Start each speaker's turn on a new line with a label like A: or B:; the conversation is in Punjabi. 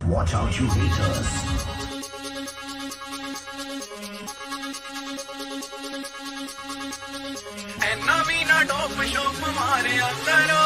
A: Watch out, you haters.
B: ਐਨਾ ਵੀ ਨਾ ਡੋਪ ਸ਼ੋਪ ਮਾਰਿਆ ਕਰੋ